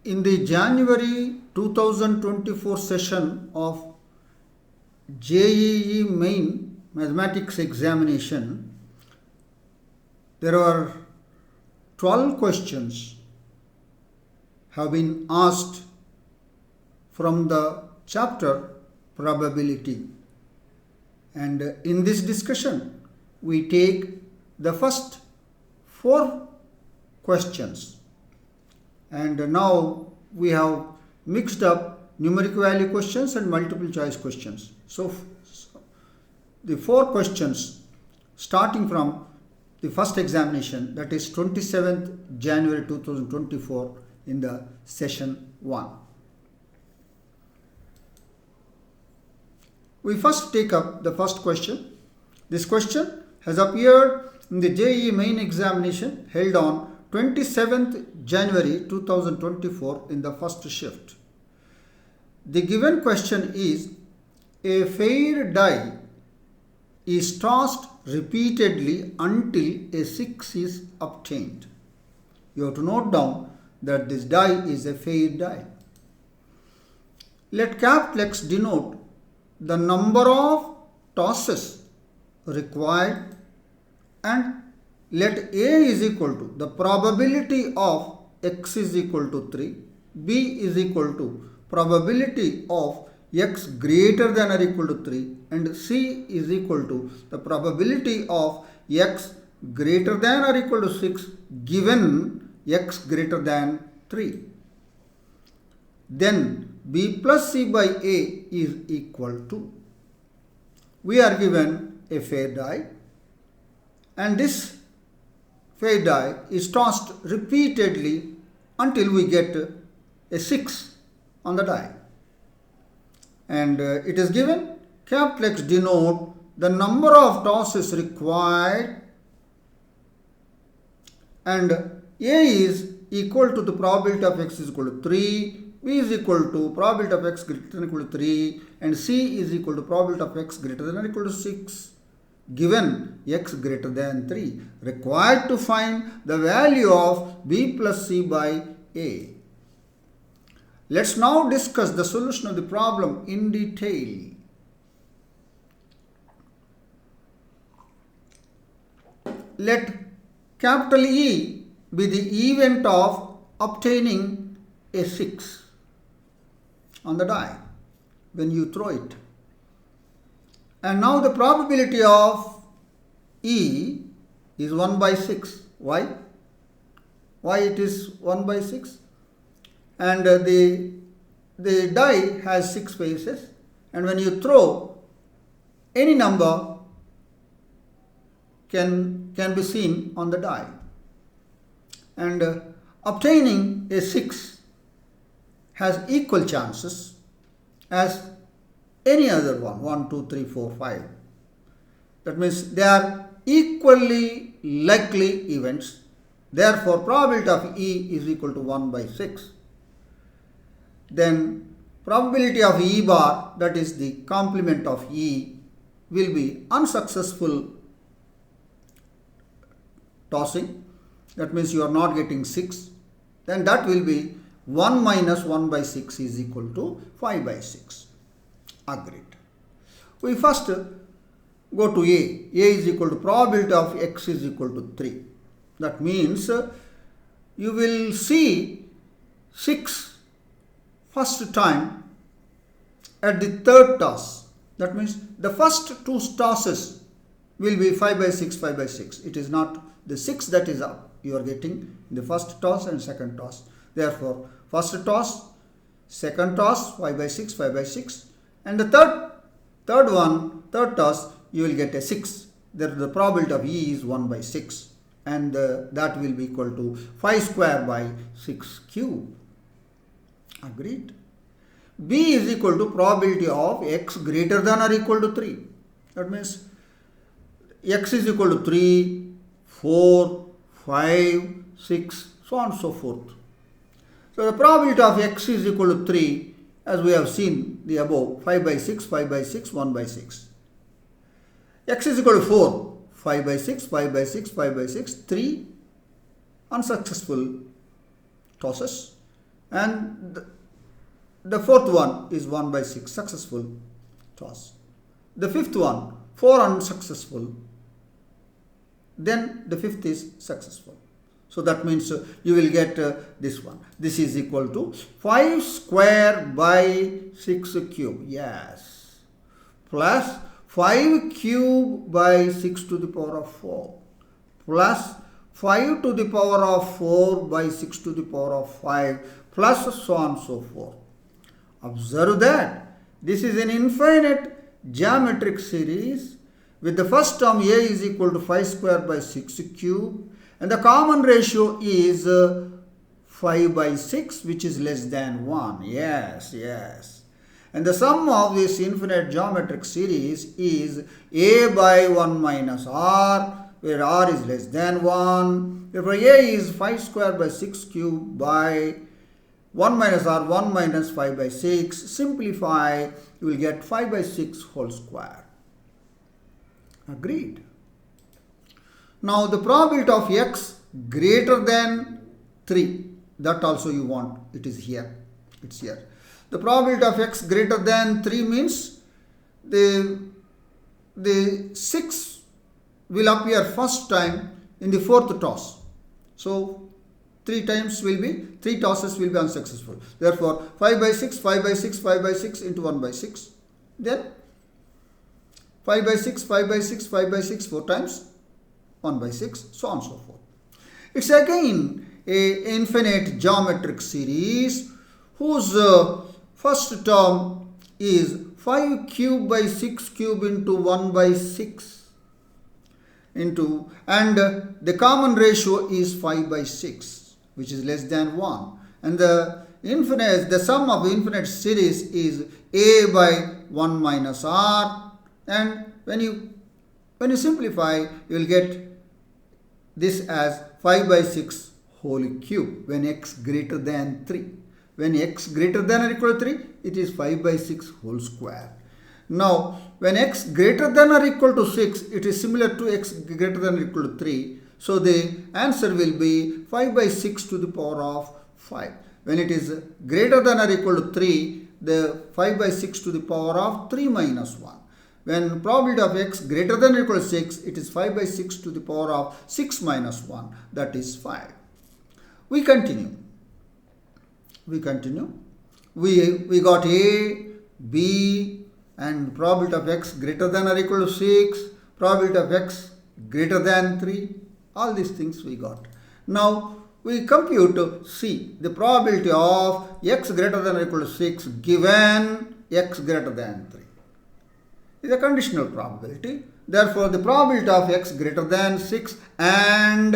In the January 2024 session of JEE Main Mathematics examination, there are 12 questions have been asked from the chapter probability, and in this discussion we take the first 4 questions, and now we have mixed up numeric value questions and multiple choice questions. So the 4 questions starting from the first examination, that is 27th January 2024 in the session 1. We first take up the first question. This question has appeared in the JEE Main examination held on 27th January 2024 in the first shift. The given question is: a fair die is tossed repeatedly until a 6 is obtained. You have to note down that this die is a fair die. Let capital X denote the number of tosses required, and let A is equal to the probability of X is equal to 3, B is equal to probability of X greater than or equal to 3, and C is equal to the probability of X greater than or equal to 6 given X greater than 3. Then B plus C by A is equal to. We are given a fair die, and this fair die is tossed repeatedly until we get a 6 on the die. And it is given capital X denote the number of tosses required, and A is equal to the probability of X is equal to 3, B is equal to probability of X greater than or equal to 3, and C is equal to probability of X greater than or equal to 6 given X greater than 3, required to find the value of B plus C by A. Let's now discuss the solution of the problem in detail. Let capital E be the event of obtaining a 6 on the die when you throw it. And now the probability of E is 1 by 6. Why? Why it is 1 by 6? And the die has 6 faces, and when you throw, any number can be seen on the die. And obtaining a 6 has equal chances as any other one, 1, 2, 3, 4, 5. That means they are equally likely events. Therefore, probability of E is equal to 1 by 6. Then probability of E bar, that is the complement of E, will be unsuccessful tossing. That means you are not getting 6. Then that will be 1 minus 1 by 6 is equal to 5 by 6. Agreed. We first go to A. A is equal to probability of X is equal to 3. That means you will see 6 first time at the third toss. That means the first 2 tosses will be 5 by 6, 5 by 6. It is not the 6 that is up. You are getting the first toss and second toss. Therefore, first toss, second toss, 5 by 6, 5 by 6. And the third toss, you will get a 6. The probability of E is 1 by 6. And that will be equal to 5 square by 6 cube. Agreed. B is equal to probability of X greater than or equal to 3. That means X is equal to 3, 4, 5, 6, so on and so forth. So the probability of X is equal to 3, as we have seen the above, 5 by 6, 5 by 6, 1 by 6. X is equal to 4, 5 by 6, 5 by 6, 5 by 6, 3 unsuccessful tosses. And the fourth one is 1 by 6, successful toss. The fifth one, 4 unsuccessful. Then the fifth is successful. So that means you will get this one. This is equal to 5 square by 6 cube. Yes. Plus 5 cube by 6 to the power of 4. Plus 5 to the power of 4 by 6 to the power of 5. Plus so on and so forth. Observe that this is an infinite geometric series with the first term a is equal to 5 square by 6 cube. And the common ratio is 5 by 6, which is less than 1. Yes, yes. And the sum of this infinite geometric series is a by 1 minus r, where r is less than 1. Therefore, a is 5 square by 6 cube by 1 minus r, 1 minus 5 by 6. Simplify, you will get 5 by 6 whole square. Agreed. Now the probability of x greater than 3, that also you want, it is here, it's here. The probability of x greater than 3 means the 6 will appear first time in the fourth toss. So 3 tosses will be unsuccessful. Therefore 5 by 6, 5 by 6, 5 by 6 into 1 by 6. Then 5 by 6, 5 by 6, 5 by 6, 4 times. 1 by 6, so on and so forth. It's again a infinite geometric series whose first term is 5 cube by 6 cube into 1 by 6 into, and the common ratio is 5 by 6, which is less than 1. And the sum of the infinite series is a by 1 minus r. And when you simplify, you will get this as 5 by 6 whole cube when x greater than 3. When x greater than or equal to 3, it is 5 by 6 whole square. Now, when x greater than or equal to 6, it is similar to x greater than or equal to 3. So, the answer will be 5 by 6 to the power of 5. When it is greater than or equal to 3, the 5 by 6 to the power of 3 minus 1. When probability of x greater than or equal to 6, it is 5 by 6 to the power of 6 minus 1, that is 5. We continue. We got a, b, and probability of x greater than or equal to 6, probability of x greater than 3, all these things we got. Now, we compute c, the probability of x greater than or equal to 6 given x greater than 3. Is a conditional probability. Therefore, the probability of x greater than 6 and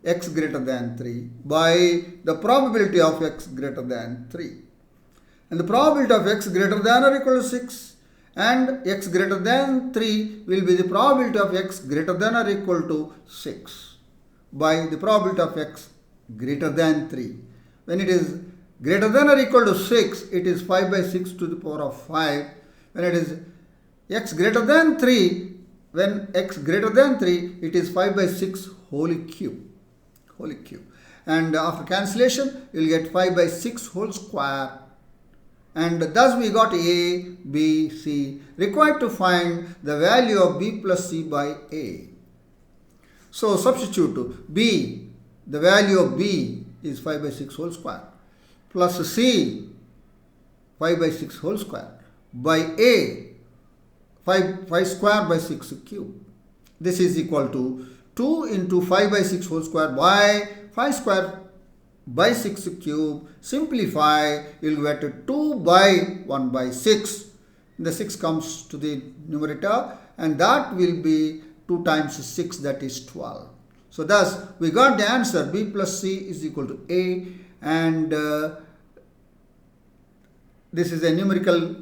x greater than 3 by the probability of x greater than 3. And the probability of x greater than or equal to 6 and x greater than 3 will be the probability of x greater than or equal to 6 by the probability of x greater than 3. When it is greater than or equal to 6, it is 5 by 6 to the power of 5. When it is x greater than 3, it is 5 by 6 whole cube. And after cancellation, you will get 5 by 6 whole square. And thus we got a, b, c. Required to find the value of b plus c by a. So substitute b, the value of b is 5 by 6 whole square, plus c, 5 by 6 whole square, by a, 5 square by 6 cube. This is equal to 2 into 5 by 6 whole square by 5 square by 6 cube. Simplify, you will get 2 by 1 by 6. The 6 comes to the numerator, and that will be 2 times 6, that is 12. So thus we got the answer b plus c is equal to a, and this is a numerical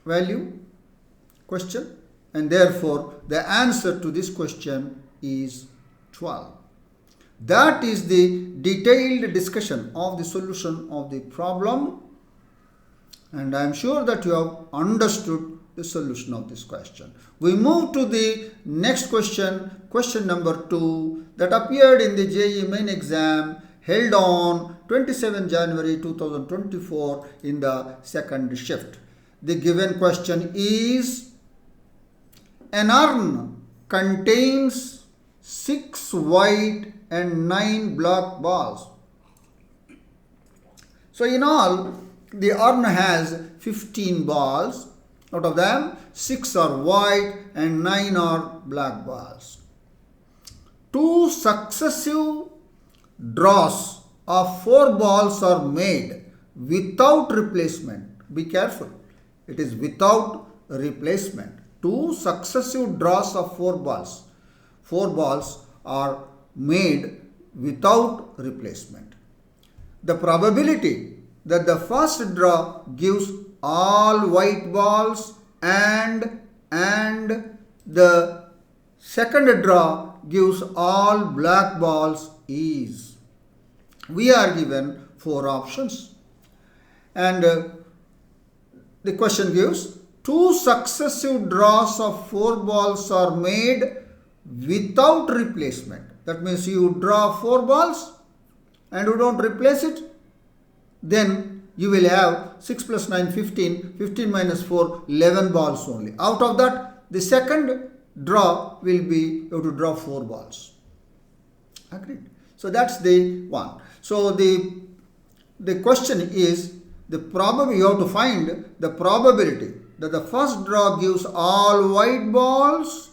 value question, and therefore the answer to this question is 12. That is the detailed discussion of the solution of the problem, and I am sure that you have understood the solution of this question. We move to the next question, question number 2, that appeared in the JEE Main exam held on 27 January 2024 in the second shift. The given question is, an urn contains 6 white and 9 black balls. So in all, the urn has 15 balls. Out of them, 6 are white and 9 are black balls. 2 successive draws of 4 balls are made without replacement. Be careful. It is without replacement. 2 successive draws of 4 balls. 4 balls are made without replacement. The probability that the first draw gives all white balls and the second draw gives all black balls is. We are given 4 options, and the question gives 2 successive draws of 4 balls are made without replacement. That means you draw 4 balls and you don't replace it, then you will have 6 plus 9, 15, 15 minus 4, 11 balls only. Out of that, the second draw will be, you have to draw 4 balls. Agreed. So that's the one. So the question is, you have to find the probability that the first draw gives all white balls.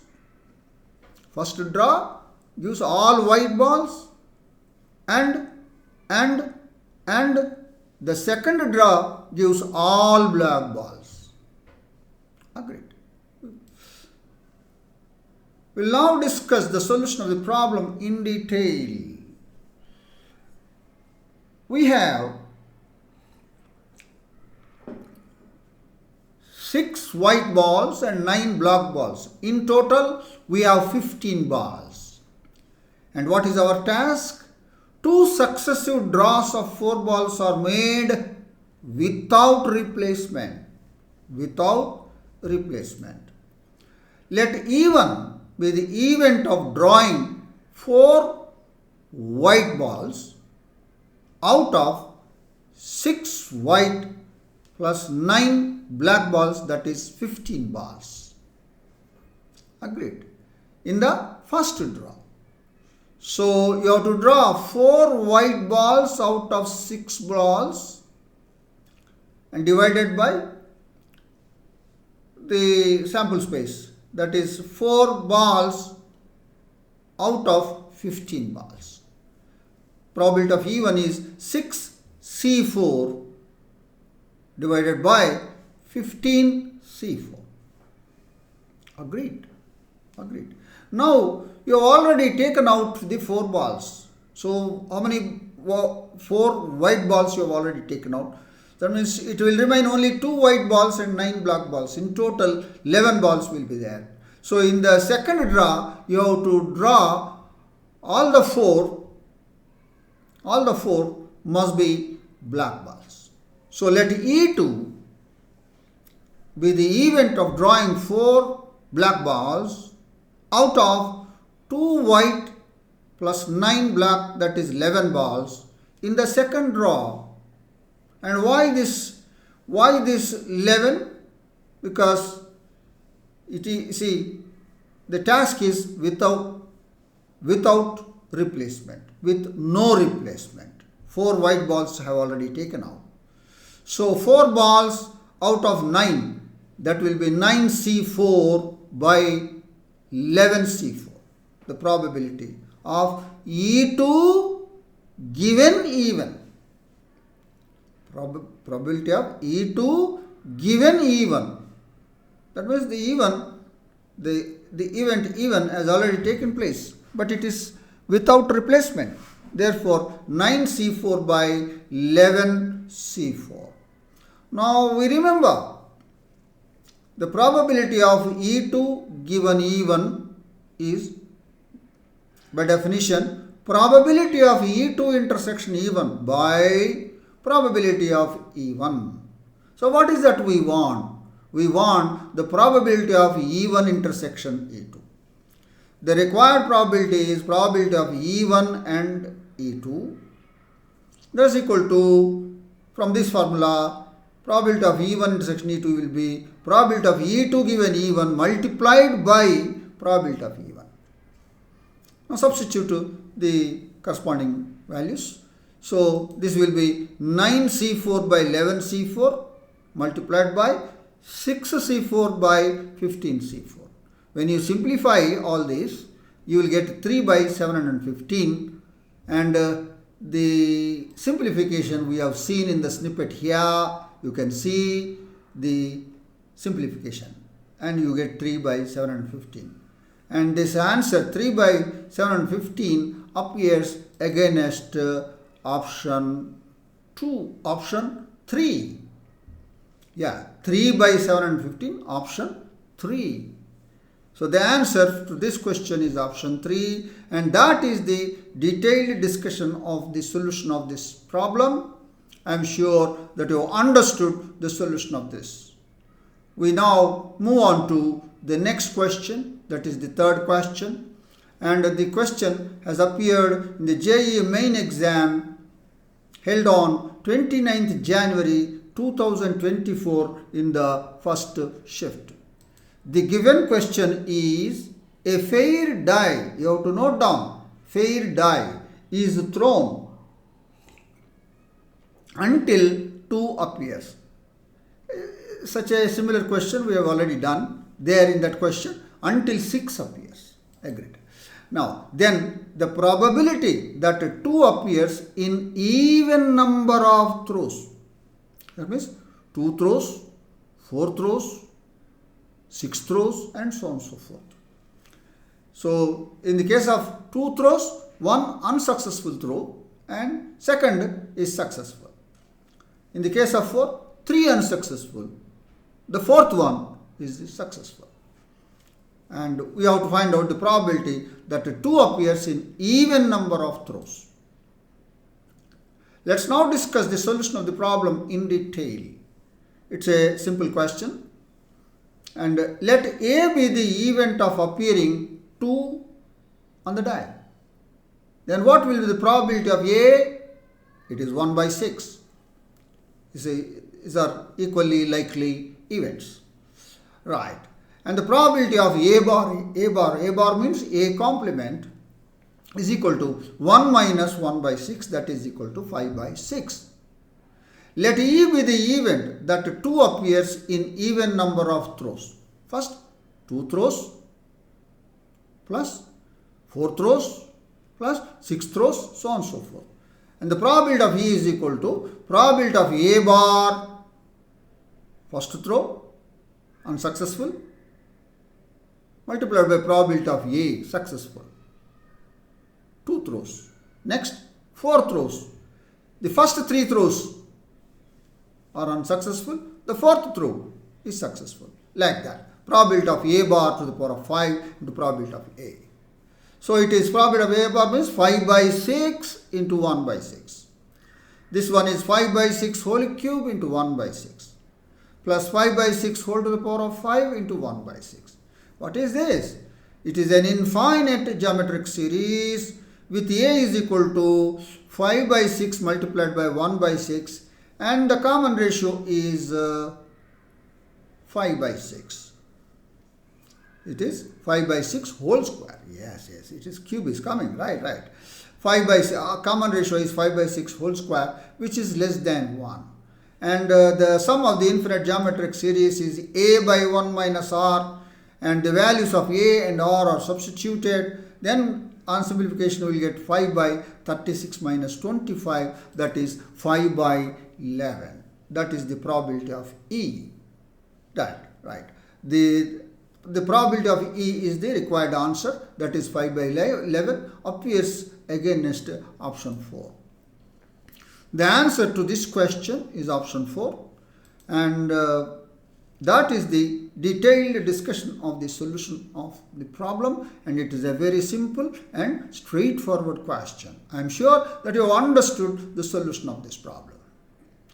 First draw gives all white balls and the second draw gives all black balls. Agreed. We'll now discuss the solution of the problem in detail. We have 6 white balls and 9 black balls. In total, we have 15 balls. And what is our task? 2 successive draws of 4 balls are made without replacement. Without replacement. Let E1 be the event of drawing 4 white balls out of 6 white plus 9 black balls, that is 15 balls. Agreed. In the first draw. So you have to draw 4 white balls out of 6 balls and divided by the sample space, that is 4 balls out of 15 balls. Probability of E1 is 6C4 divided by 15C4. Agreed. Agreed. Now you have already taken out the 4 balls. So how many 4 white balls you have already taken out? That means it will remain only 2 white balls and 9 black balls. In total 11 balls will be there. So in the second draw you have to draw all the 4 must be black balls. So let E2 be the event of drawing 4 black balls out of 2 white plus 9 black, that is 11 balls in the second draw. And why this 11? Because the task is without replacement, with no replacement. 4 white balls have already taken out. So 4 balls out of 9, that will be 9C4 by 11C4. The probability of E2 given E1. Probability of E2 given E1. That means the E1, the event E1 has already taken place, but it is without replacement. Therefore, 9C4 by 11C4. Now we remember the probability of E2 given E1 is, by definition, probability of E2 intersection E1 by probability of E1. So what is that we want? We want the probability of E1 intersection E2. The required probability is probability of E1 and E2 That is equal to, from this formula, probability of E1 intersection E2 will be probability of E2 given E1 multiplied by probability of E1. Now substitute the corresponding values. So this will be 9C4 by 11C4 multiplied by 6C4 by 15C4. When you simplify all this, you will get 3 by 715, and the simplification we have seen in the snippet here. You can see the simplification and you get 3 by 715. And this answer 3 by 715 appears against option 2, option 3. Yeah, 3 by 715, option 3. So the answer to this question is option 3, and that is the detailed discussion of the solution of this problem. I am sure that you have understood the solution of this. We now move on to the next question, that is the third question, and the question has appeared in the JEE Main exam held on 29th January 2024 in the first shift. The given question is a fair die, you have to note down, fair die is thrown until 2 appears. Such a similar question we have already done there in that question, until 6 appears. Agreed. Now, then the probability that 2 appears in even number of throws. That means 2 throws, 4 throws, 6 throws, and so on and so forth. So, in the case of 2 throws, 1 unsuccessful throw and second is successful. In the case of 4, 3 unsuccessful. The fourth one is successful. And we have to find out the probability that 2 appears in even number of throws. Let's now discuss the solution of the problem in detail. It's a simple question. And let A be the event of appearing 2 on the die. Then what will be the probability of A? It is 1 by 6. These are equally likely events. Right. And the probability of A bar means A complement, is equal to 1 minus 1 by 6, that is equal to 5 by 6. Let E be the event that 2 appears in even number of throws. First, 2 throws plus 4 throws plus 6 throws, so on and so forth. And the probability of E is equal to probability of A bar, first throw, unsuccessful, multiplied by probability of A, successful. 2 throws. Next, 4 throws. The first 3 throws are unsuccessful. The fourth throw is successful. Like that. Probability of A bar to the power of 5 into probability of A. So it is probability of A bar means 5 by 6 into 1 by 6. This one is 5 by 6 whole cube into 1 by 6. Plus 5 by 6 whole to the power of 5 into 1 by 6. What is this? It is an infinite geometric series with A is equal to 5 by 6 multiplied by 1 by 6, and the common ratio is 5 by 6. It is 5 by 6 whole square. Yes, it is cube is coming. Right. 5 by 6, common ratio is 5 by 6 whole square, which is less than 1. And the sum of the infinite geometric series is A by 1 minus R, and the values of A and R are substituted. Then on simplification we will get 5 by 36 minus 25, that is 5 by 11. That is the probability of E. That, right. The probability of E is the required answer, that is 5 by 11, appears against option 4. The answer to this question is option 4, and that is the detailed discussion of the solution of the problem, and it is a very simple and straightforward question. I am sure that you have understood the solution of this problem.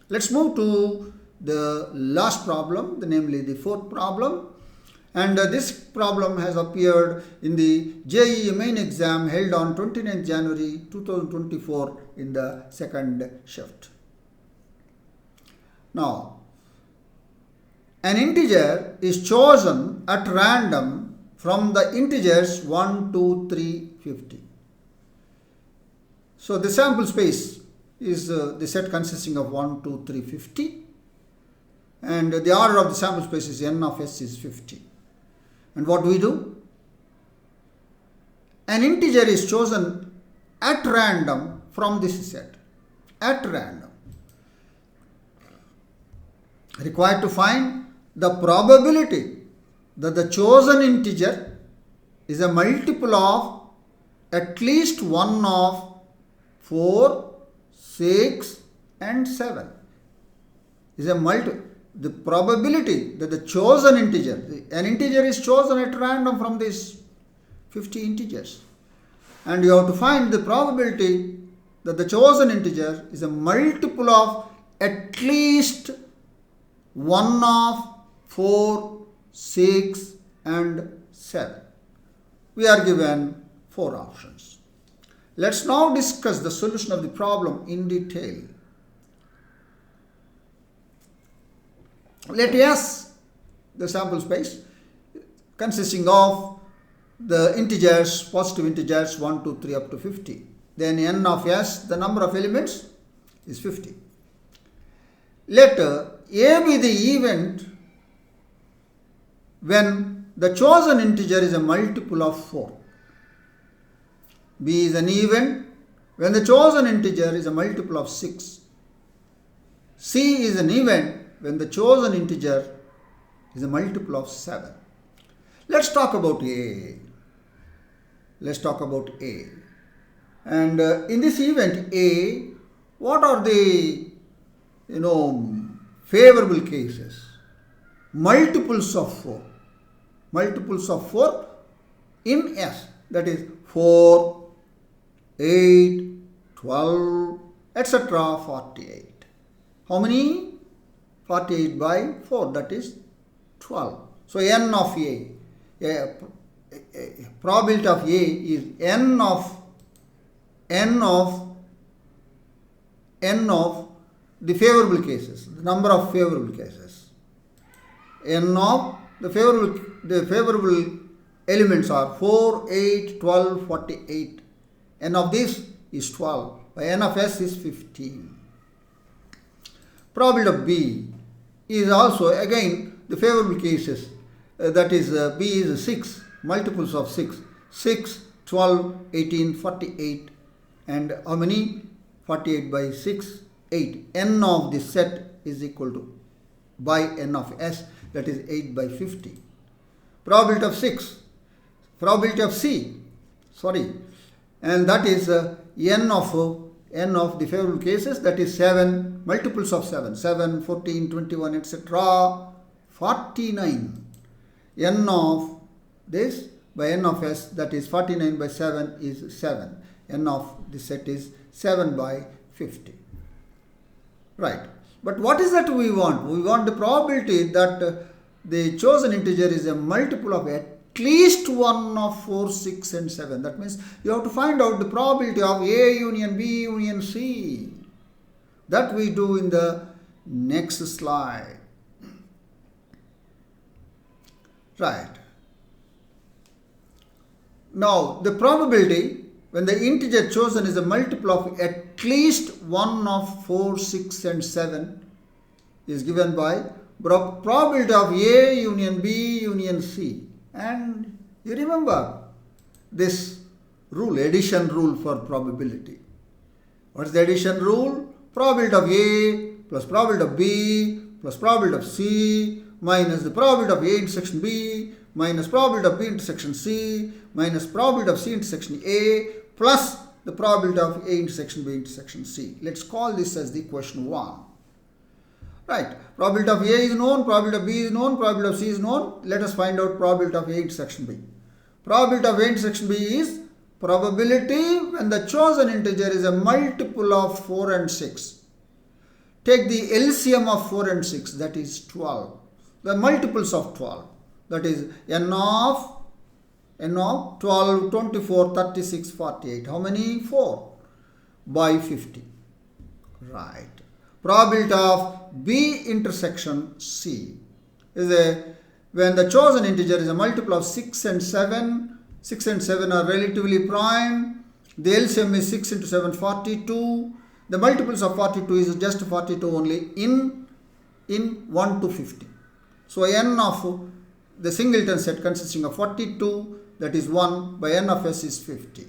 Let's move to the last problem, namely the fourth problem. And this problem has appeared in the JEE Main exam held on 29th January 2024 in the second shift. Now, an integer is chosen at random from the integers 1, 2, 3, 50. So the sample space is the set consisting of 1, 2, 3, 50. And the order of the sample space is n of s is 50. And what do we do? An integer is chosen at random from this set. At random. Required to find the probability that the chosen integer is a multiple of at least one of 4, 6 and 7. Is a multiple. The probability that the chosen integer, an integer is chosen at random from these 50 integers. And you have to find the probability that the chosen integer is a multiple of at least one of 4, 6 and 7. We are given 4 options. Let's now discuss the solution of the problem in detail. Let S, the sample space, consisting of the integers, positive integers 1, 2, 3 up to 50. Then n of S, the number of elements is 50. Let A be the event when the chosen integer is a multiple of 4. B is an event when the chosen integer is a multiple of 6. C is an event when the chosen integer is a multiple of 7. Let's talk about A. Let's talk about A. And in this event A, what are the favorable cases? Multiples of 4. Multiples of 4 in S. That is 4, 8, 12, etc. 48. How many? 48 by 4, that is 12. So n of A, probability of A is n of the favorable cases, the number of favorable cases. N of the favorable elements are 4, 8, 12, 48. N of this is 12. By n of S is 15. Probability of B is also again the favorable cases, that is B is 6, multiples of 6, 6, 12, 18, 48 and how many? 48 by 6, 8. N of this set is equal to by n of S, that is 8 by 50. Probability of 6, probability of C, and that is n of the favorable cases, that is 7, multiples of 7, 7, 14, 21, etc. 49. N of this by n of S, that is 49 by 7 is 7. N of the set is 7 by 50. Right. But what is that we want? We want the probability that the chosen integer is a multiple of at least one of 4, 6 and 7. That means you have to find out the probability of A union B union C. That we do in the next slide. Right. Now the probability when the integer chosen is a multiple of at least one of 4, 6 and 7 is given by probability of A union B union C. And you remember this rule, addition rule for probability. What is the addition rule? Probability of A plus probability of B plus probability of C minus the probability of A intersection B minus probability of B intersection C minus probability of C intersection A plus the probability of A intersection B intersection C. Let's call this as the equation 1. Right. Probability of A is known, probability of B is known, probability of C is known. Let us find out probability of A intersection B. Probability of A intersection B is probability when the chosen integer is a multiple of 4 and 6. Take the LCM of 4 and 6, that is 12. The multiples of 12. that is n of 12, 24, 36, 48. How many? 4 by 50. Right. Probability of B intersection C is when the chosen integer is a multiple of 6 and 7. 6 and 7 are relatively prime. The LCM is 6 into 7, 42. The multiples of 42 is just 42 only in 1 to 50. So n of the singleton set consisting of 42, that is 1 by n of s is 50.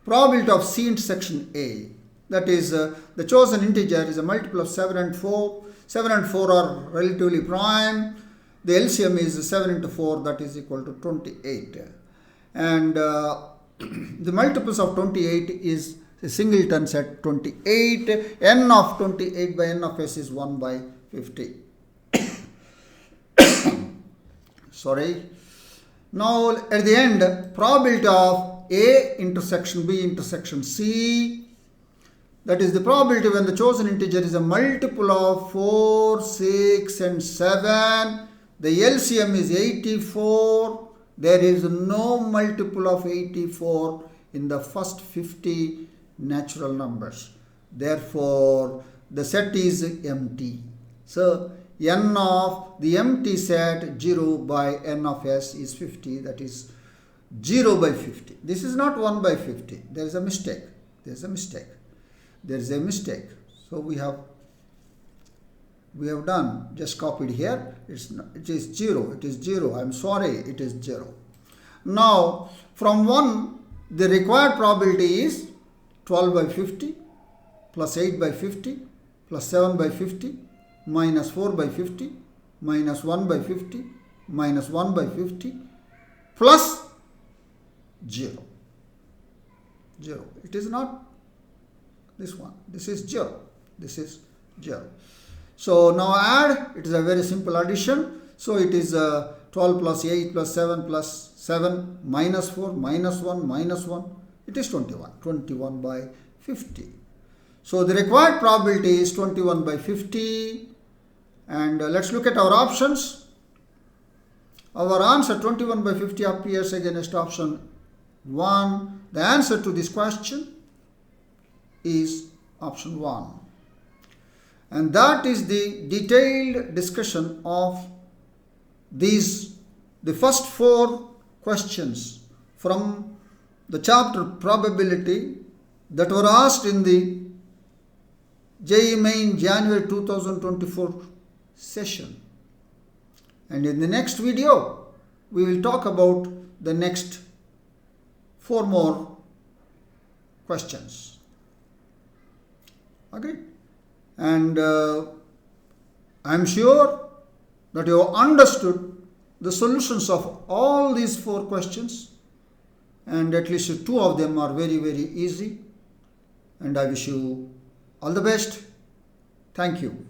Probability of C intersection A, that is the chosen integer is a multiple of 7 and 4. 7 and 4 are relatively prime. The LCM is 7 into 4, that is equal to 28. And the multiples of 28 is a singleton set 28. N of 28 by n of s is 1 by 50. Sorry. Now at the end, probability of A intersection B intersection C, that is the probability when the chosen integer is a multiple of 4, 6 and 7. The LCM is 84. There is no multiple of 84 in the first 50 natural numbers. Therefore, the set is empty. So, n of the empty set 0 by n of s is 50. That is 0 by 50. This is not 1 by 50. There is a mistake. There is a mistake. There is a mistake. So, we have done, just copied here. It is 0. It is 0. I am sorry. It is 0. Now, from 1, the required probability is 12 by 50 plus 8 by 50 plus 7 by 50 minus 4 by 50 minus 1 by 50 minus 1 by 50 plus 0. 0. It is not this one. This is 0. This is 0. So now add. It is a very simple addition. So it is 12 plus 8 plus 7 plus 7 minus 4 minus 1 minus 1. It is 21. 21 by 50. So the required probability is 21 by 50. And let's look at our options. Our answer 21 by 50 appears against option 1. The answer to this question is option 1. And that is the detailed discussion of the first 4 questions from the chapter probability that were asked in the JEE Main January 2024 session. And in the next video, we will talk about the next 4 more questions. Agree? And I am sure that you have understood the solutions of all these 4 questions, and at least 2 of them are very, very easy. And I wish you all the best. Thank you.